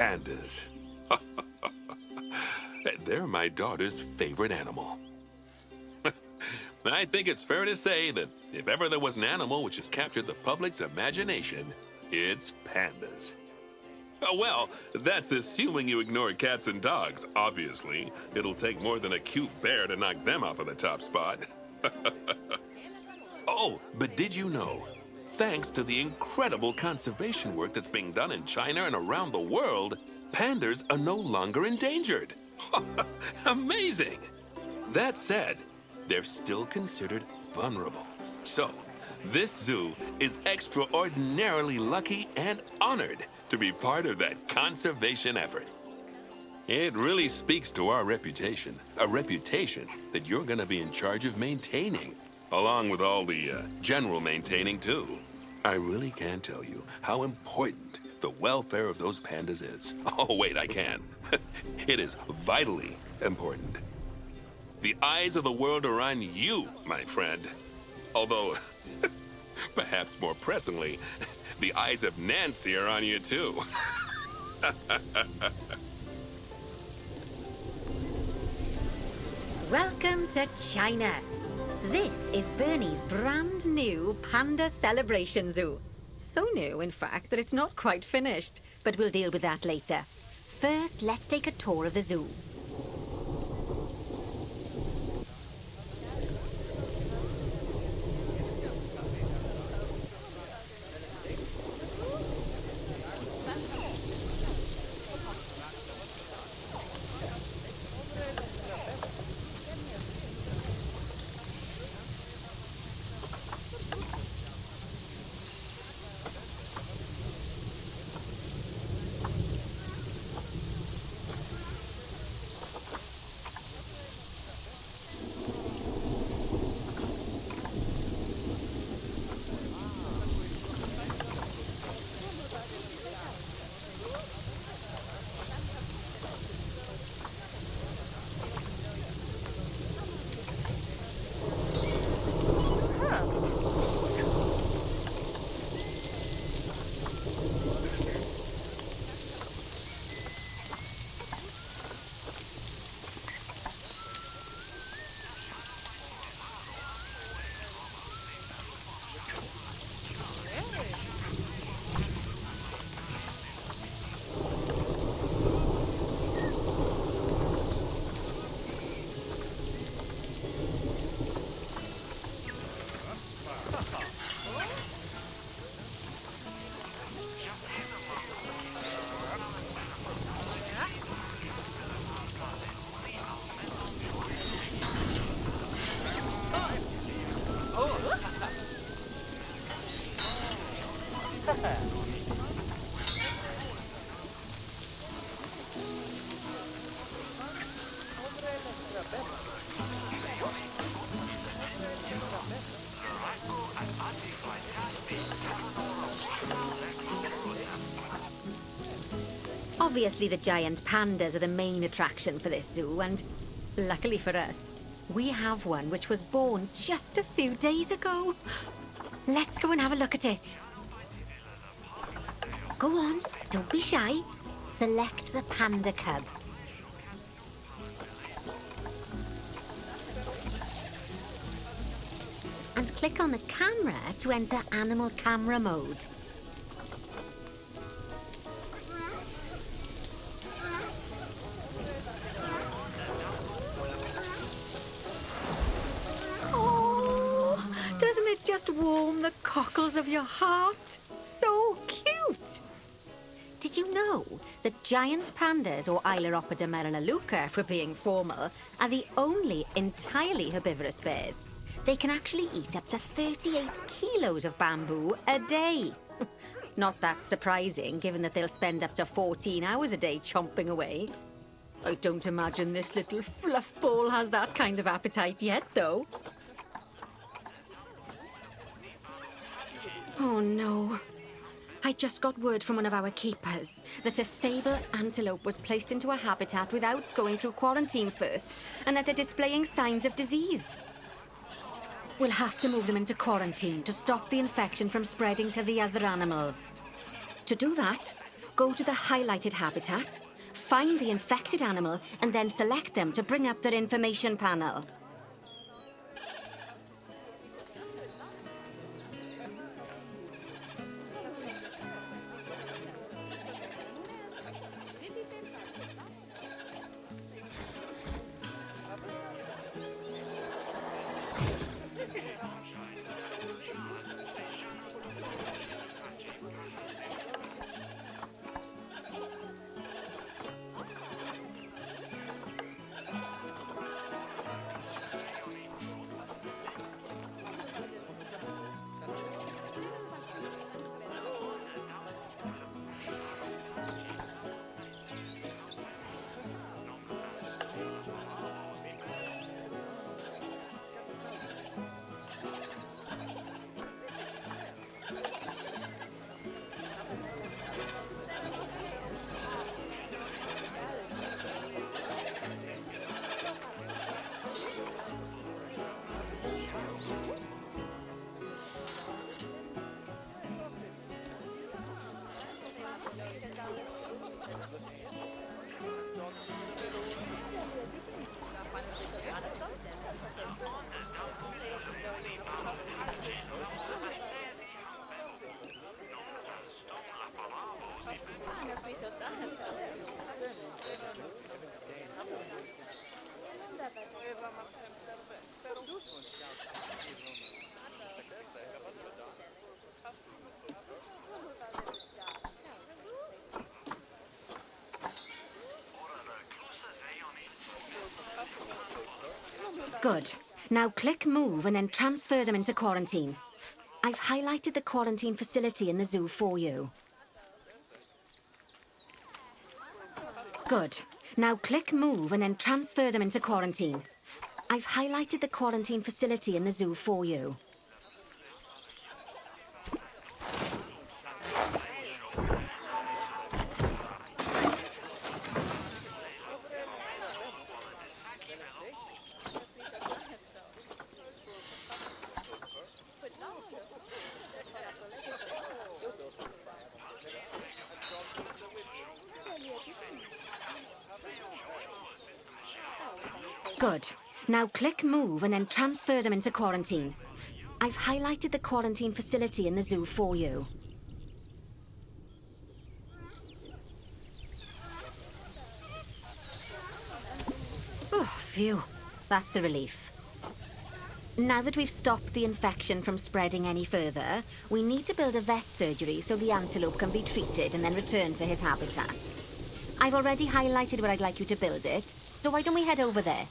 Pandas. They're my daughter's favorite animal. I think it's fair to say that if ever there was an animal which has captured the public's imagination, it's pandas. Oh, well, that's assuming you ignore cats and dogs, obviously. It'll take more than a cute bear to knock them off of the top spot. Oh, but did you know? Thanks to the incredible conservation work that's being done in China and around the world, pandas are no longer endangered. Amazing! That said, they're still considered vulnerable. So, this zoo is extraordinarily lucky and honored to be part of that conservation effort. It really speaks to our reputation, a reputation that you're going to be in charge of maintaining, along with all the general maintaining, too. I really can't tell you how important the welfare of those pandas is. Oh, wait, I can. It is vitally important. The eyes of the world are on you, my friend. Although, perhaps more pressingly, the eyes of Nancy are on you, too. Welcome to China. This is Bernie's brand new Panda Celebration Zoo. So new, in fact, that it's not quite finished. But we'll deal with that later. First, let's take a tour of the zoo. Obviously, the giant pandas are the main attraction for this zoo, and luckily for us, we have one which was born just a few days ago. Let's go and have a look at it. Go on, don't be shy. Select the panda cub. And click on the camera to enter animal camera mode. Doesn't it just warm the cockles of your heart? So cute! Did you know that giant pandas, or Ailuropoda melaleuca for being formal, are the only entirely herbivorous bears? They can actually eat up to 38 kilos of bamboo a day. Not that surprising, given that they'll spend up to 14 hours a day chomping away. I don't imagine this little fluff ball has that kind of appetite yet, though. Oh no. I just got word from one of our keepers that a sable antelope was placed into a habitat without going through quarantine first, and that they're displaying signs of disease. We'll have to move them into quarantine to stop the infection from spreading to the other animals. To do that, go to the highlighted habitat, find the infected animal, and then select them to bring up their information panel. Good. Now click Move and then transfer them into quarantine. I've highlighted the quarantine facility in the zoo for you. Good. Now click Move and then transfer them into quarantine. I've highlighted the quarantine facility in the zoo for you. Good. Now click Move and then transfer them into quarantine. I've highlighted the quarantine facility in the zoo for you. Oh, phew. That's a relief. Now that we've stopped the infection from spreading any further, we need to build a vet surgery so the antelope can be treated and then returned to his habitat. I've already highlighted where I'd like you to build it, so why don't we head over there?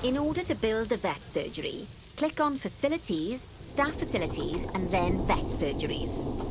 In order to build the vet surgery, click on Facilities, Staff Facilities, and then Vet Surgeries.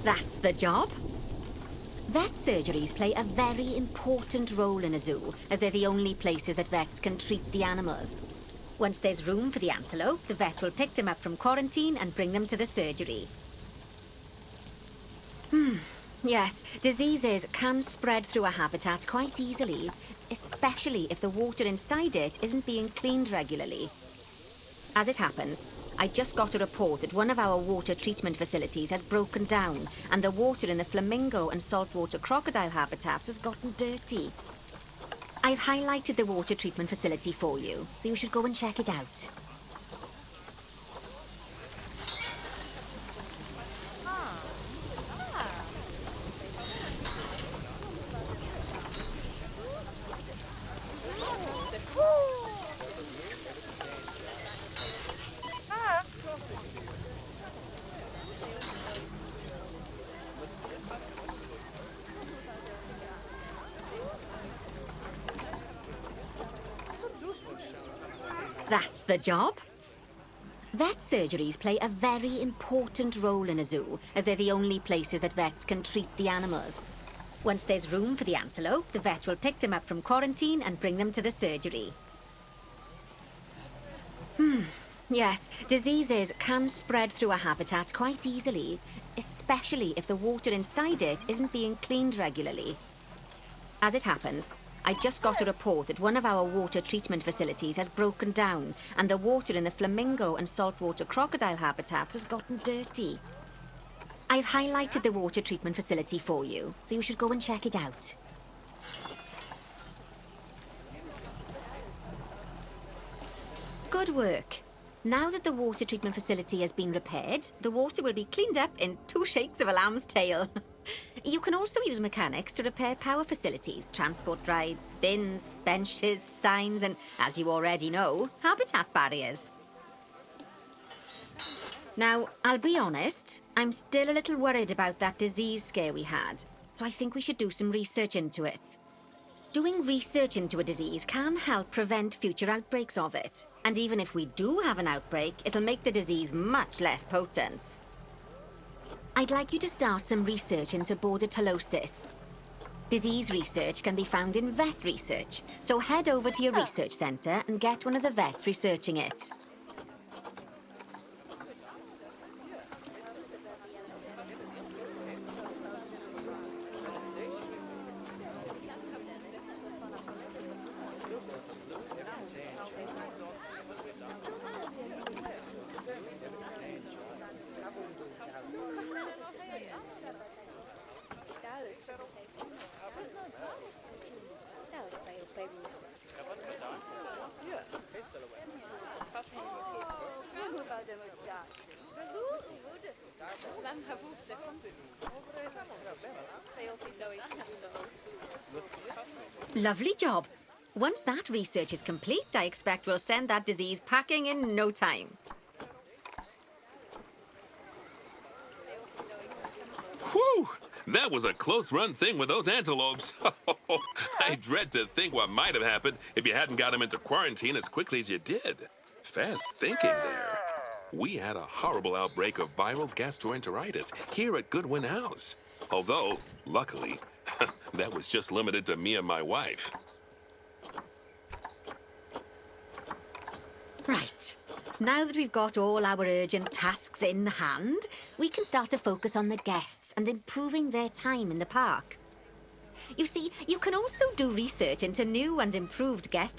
That's the job. Vet surgeries play a very important role in a zoo, as they're the only places that vets can treat the animals. Once there's room for the antelope, the vet will pick them up from quarantine and bring them to the surgery. Yes, diseases can spread through a habitat quite easily, especially if the water inside it isn't being cleaned regularly. As it happens, I just got a report that one of our water treatment facilities has broken down and the water in the flamingo and saltwater crocodile habitats has gotten dirty. I've highlighted the water treatment facility for you, so you should go and check it out. That's the job. Vet surgeries play a very important role in a zoo, as they're the only places that vets can treat the animals. Once there's room for the antelope, the vet will pick them up from quarantine and bring them to the surgery. Yes, diseases can spread through a habitat quite easily, especially if the water inside it isn't being cleaned regularly. As it happens, I just got a report that one of our water treatment facilities has broken down and the water in the flamingo and saltwater crocodile habitats has gotten dirty. I've highlighted the water treatment facility for you, so you should go and check it out. Good work. Now that the water treatment facility has been repaired, the water will be cleaned up in 2 shakes of a lamb's tail. You can also use mechanics to repair power facilities, transport rides, bins, benches, signs, and, as you already know, habitat barriers. Now, I'll be honest, I'm still a little worried about that disease scare we had, so I think we should do some research into it. Doing research into a disease can help prevent future outbreaks of it. And even if we do have an outbreak, it'll make the disease much less potent. I'd like you to start some research into bordetellosis. Disease research can be found in vet research, so head over to your research centre and get one of the vets researching it. Lovely job. Once that research is complete, I expect we'll send that disease packing in no time. Whew! That was a close-run thing with those antelopes. I dread to think what might have happened if you hadn't got them into quarantine as quickly as you did. Fast thinking there. We had a horrible outbreak of viral gastroenteritis here at Goodwin House. Although, luckily, that was just limited to me and my wife. Right. Now that we've got all our urgent tasks in hand, we can start to focus on the guests and improving their time in the park. You see, you can also do research into new and improved guest